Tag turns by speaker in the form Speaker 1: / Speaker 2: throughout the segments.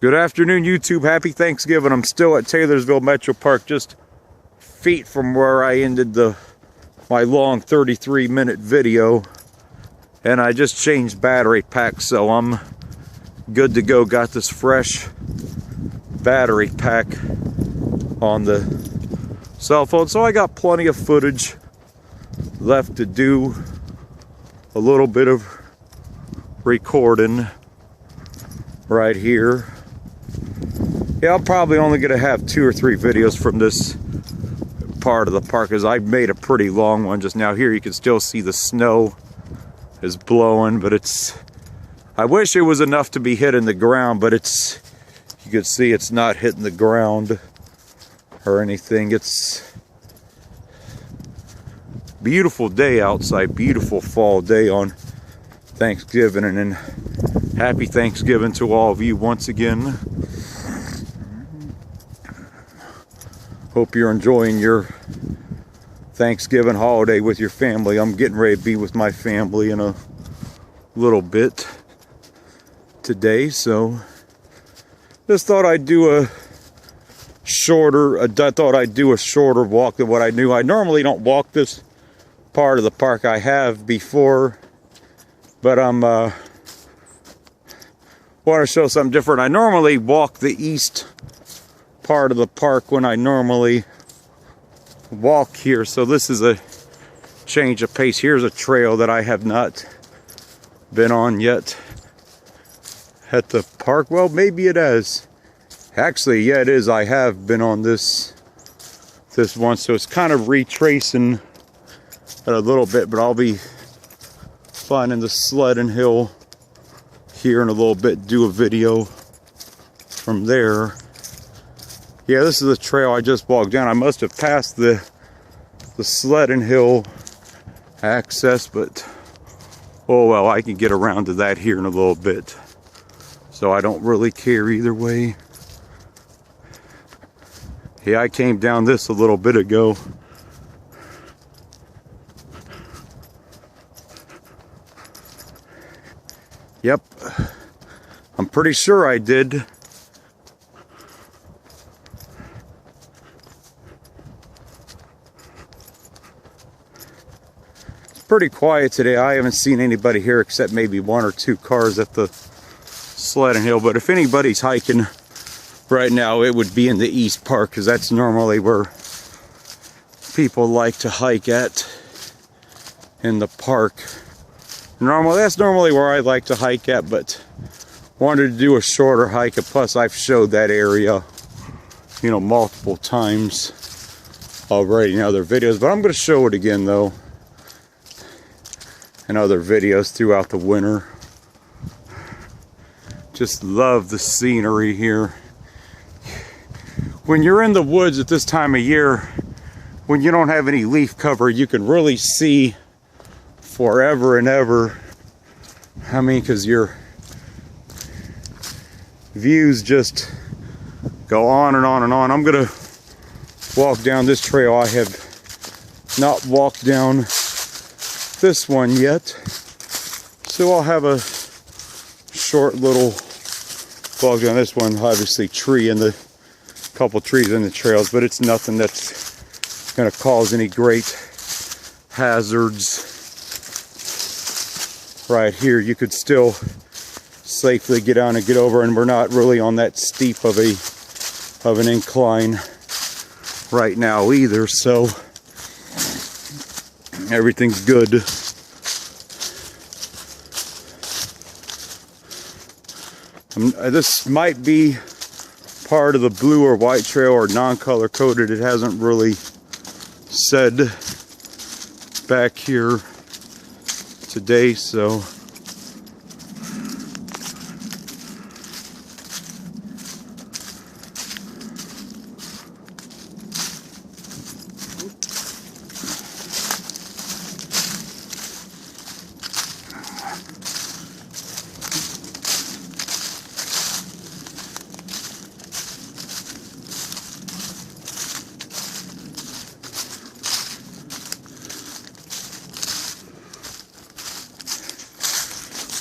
Speaker 1: Good afternoon, YouTube. Happy Thanksgiving. I'm still at Taylorsville MetroPark, just feet from where I ended my long 33-minute video. And I just changed battery pack, so I'm good to go. Got this fresh battery pack on the cell phone, so I got plenty of footage left to do a little bit of recording right here. Yeah, I'm probably only gonna have 2 or 3 videos from this part of the park, as I made a pretty long one just now. Here you can still see the snow is blowing, but I wish it was enough to be hitting the ground, but you can see it's not hitting the ground or anything. It's beautiful day outside, beautiful fall day on Thanksgiving, and then happy Thanksgiving to all of you once again. Hope you're enjoying your Thanksgiving holiday with your family. I'm getting ready to be with my family in a little bit today, so just thought I'd do a shorter walk than what I do. I normally don't walk this part of the park. I have before, but want to show something different. I normally walk the east part of the park when I normally walk here, so this is a change of pace. Here's a trail that I have not been on yet at the park. Well, maybe it has. Actually, yeah, it is. I have been on this one, so it's kind of retracing it a little bit, but I'll be finding the sledding hill here in a little bit, do a video from there. Yeah, this is the trail I just walked down. I must have passed the sledding hill access, but oh well, I can get around to that here in a little bit, so I don't really care either way. Yeah, I came down this a little bit ago. Yep, I'm pretty sure I did. Pretty quiet today. I haven't seen anybody here except maybe 1 or 2 cars at the sledding hill, but if anybody's hiking right now, it would be in the east park, because that's normally where people like to hike at in the park. That's normally where I like to hike at, but wanted to do a shorter hike, and plus I've showed that area, you know, multiple times already in other videos, but I'm going to show it again though in other videos throughout the winter. Just love the scenery here. When you're in the woods at this time of year, when you don't have any leaf cover, you can really see forever and ever. I mean, because your views just go on and on and on. I'm gonna walk down this trail. I have not walked down this one yet, so I'll have a short little walk down this one. Obviously couple trees in the trails, but it's nothing that's going to cause any great hazards. Right here you could still safely get on and get over, and we're not really on that steep of an incline right now either, so everything's good. This might be part of the blue or white trail or non-color coded. It hasn't really said back here today, so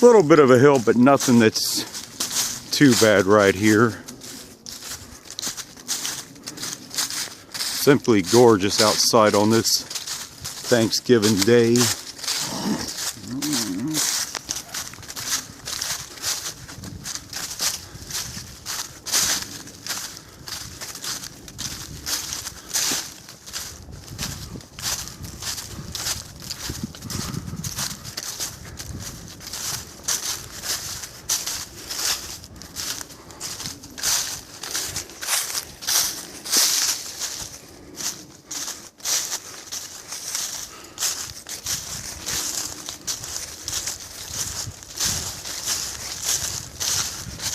Speaker 1: a little bit of a hill, but nothing that's too bad right here. Simply gorgeous outside on this Thanksgiving Day.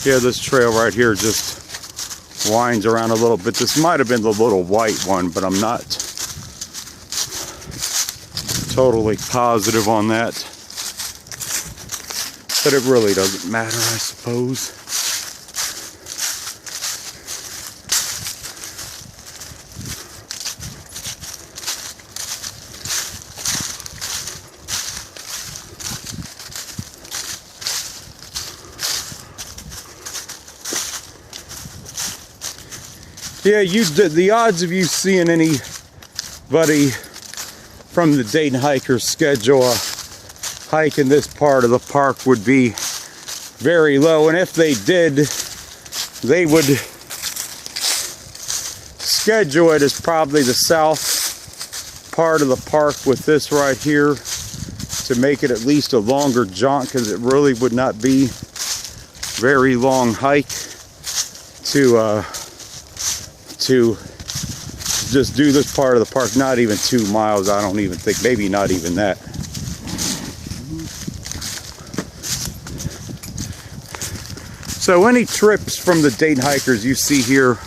Speaker 1: Yeah, this trail right here just winds around a little bit. This might have been the little white one, but I'm not totally positive on that. But it really doesn't matter, I suppose. Yeah, the odds of you seeing anybody from the Dayton hikers schedule a hike in this part of the park would be very low. And if they did, they would schedule it as probably the south part of the park with this right here to make it at least a longer jaunt, because it really would not be very long hike to just do this part of the park. Not even 2 miles, I don't even think, maybe not even that. So any trips from the Dayton hikers you see here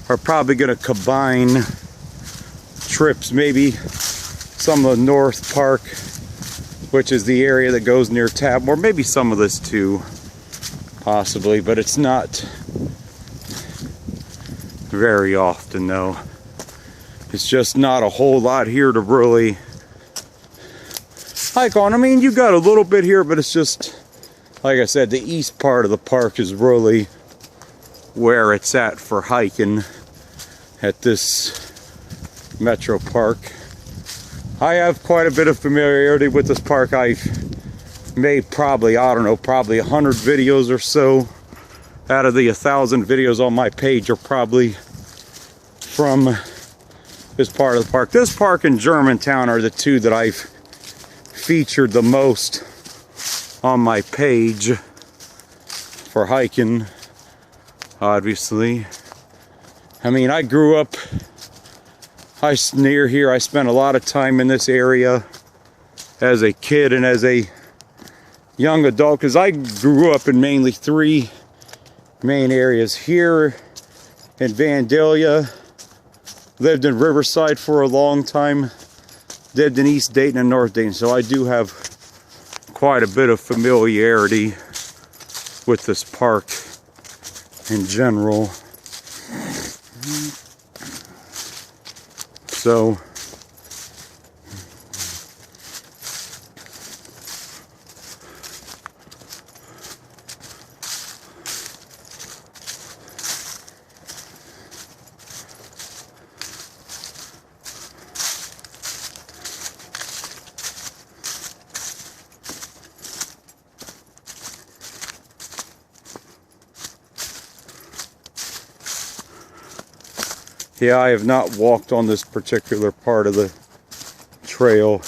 Speaker 1: are probably going to combine trips, maybe some of the North Park, which is the area that goes near Tab, or maybe some of this too, possibly, but it's not very often though. It's just not a whole lot here to really hike on. I mean, you got a little bit here, but it's just, like I said, the east part of the park is really where it's at for hiking at this Metro Park. I have quite a bit of familiarity with this park. I've made probably, I don't know, probably 100 videos or so. Out of the 1,000 videos on my page are probably from this part of the park. This park and Germantown are the two that I've featured the most on my page for hiking, obviously. I mean, I grew up near here. I spent a lot of time in this area as a kid and as a young adult, because I grew up in mainly 3 main areas here in Vandalia, lived in Riverside for a long time, lived in East Dayton and North Dayton, so I do have quite a bit of familiarity with this park in general. So yeah, I have not walked on this particular part of the trail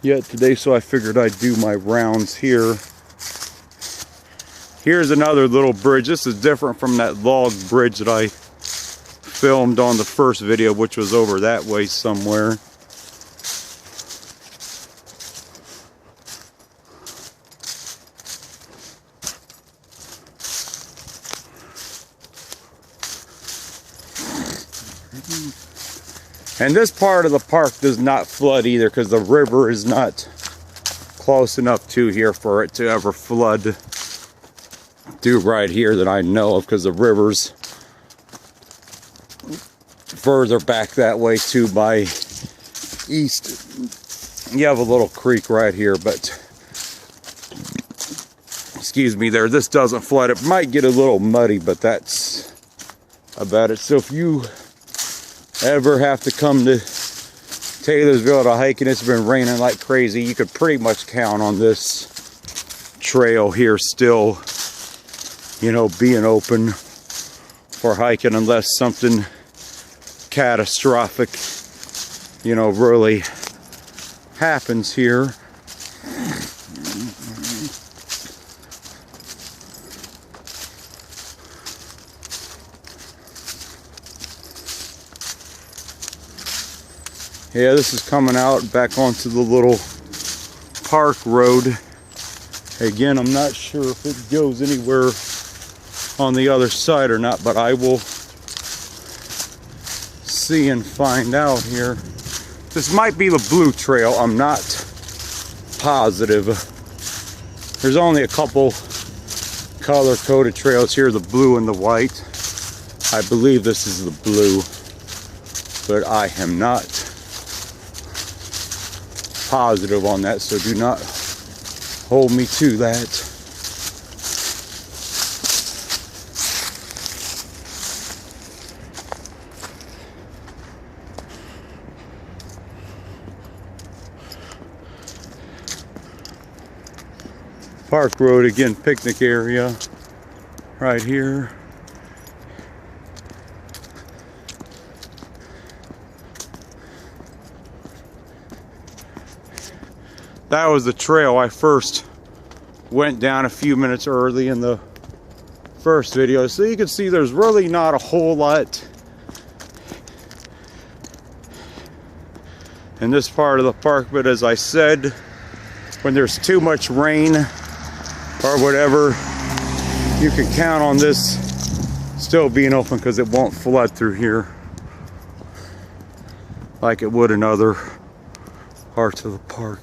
Speaker 1: yet today, so I figured I'd do my rounds here. Here's another little bridge. This is different from that log bridge that I filmed on the first video, which was over that way somewhere. And this part of the park does not flood either, because the river is not close enough to here for it to ever flood through right here that I know of, because the river's further back that way too by east. You have a little creek right here, but excuse me there, this doesn't flood. It might get a little muddy, but that's about it. So if you ever have to come to Taylorsville to hike and it's been raining like crazy, you could pretty much count on this trail here still, you know, being open for hiking unless something catastrophic, you know, really happens here. Yeah, this is coming out back onto the little park road. Again, I'm not sure if it goes anywhere on the other side or not, but I will see and find out here. This might be the blue trail, I'm not positive. There's only a couple color-coded trails here, the blue and the white. I believe this is the blue, but I am not positive on that, so do not hold me to that. Park Road again, picnic area right here. That was the trail I first went down a few minutes early in the first video. So you can see there's really not a whole lot in this part of the park, but as I said, when there's too much rain or whatever, you can count on this still being open because it won't flood through here like it would in other parts of the park.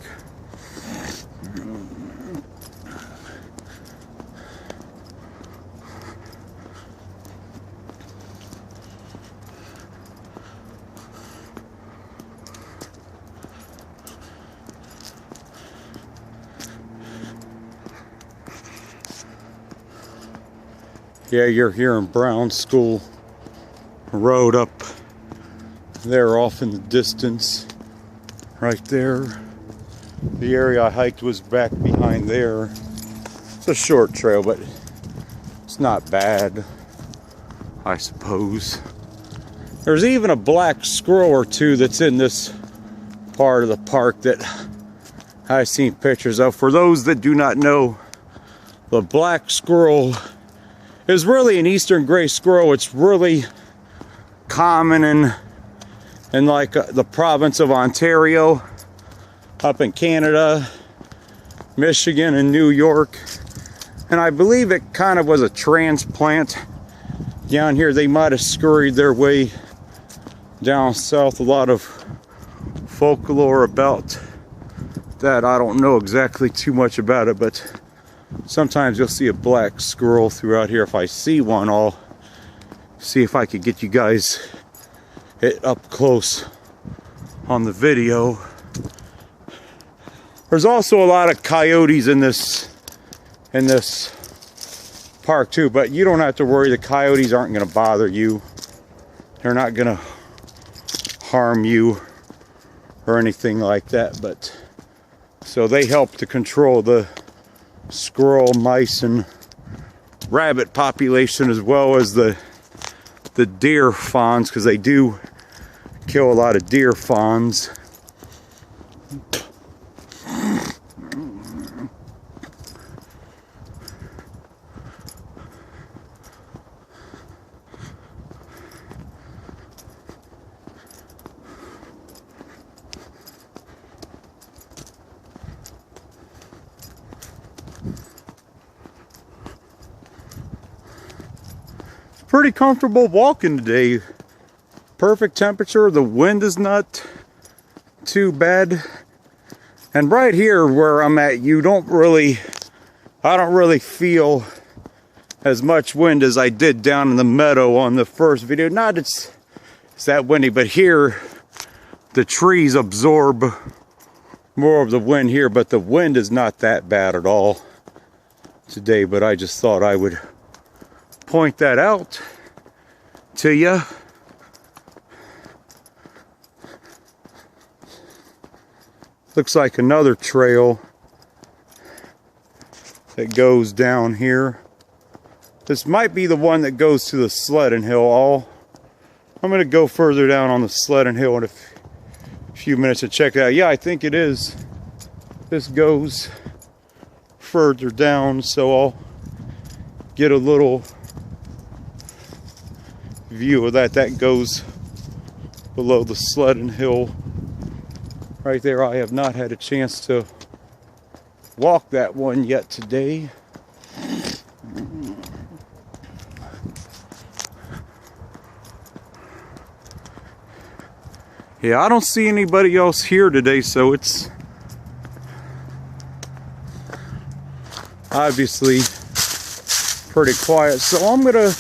Speaker 1: Yeah, you're here in Brown School Road up there off in the distance, right there. The area I hiked was back behind there. It's a short trail, but it's not bad, I suppose. There's even a black squirrel or two that's in this part of the park that I've seen pictures of. For those that do not know, the black squirrel is really an eastern gray squirrel. It's really common in like the province of Ontario, up in Canada, Michigan, and New York. And I believe it kind of was a transplant down here. They might have scurried their way down south. A lot of folklore about that. I don't know exactly too much about it, but sometimes you'll see a black squirrel throughout here. If I see one, I'll see if I could get you guys it up close on the video. There's also a lot of coyotes in this park too, but you don't have to worry. The coyotes aren't going to bother you. They're not going to harm you or anything like that. But so they help to control the squirrel, mice, and rabbit population, as well as the deer fawns, because they do kill a lot of deer fawns. Pretty comfortable walking today. Perfect temperature. The wind is not too bad. And right here where I'm at, I don't really feel as much wind as I did down in the meadow on the first video. Not it's that windy, but here the trees absorb more of the wind here, but the wind is not that bad at all. today, but I just thought I would point that out to you. Looks like another trail that goes down here. This might be the one that goes to the sledding hill. I'm going to go further down on the sledding hill in a few minutes to check it out. Yeah, I think it is. This goes further down, so I'll get a little view of that. That goes below the sledding hill right there. I have not had a chance to walk that one yet today. Yeah, I don't see anybody else here today, so it's obviously pretty quiet. So I'm gonna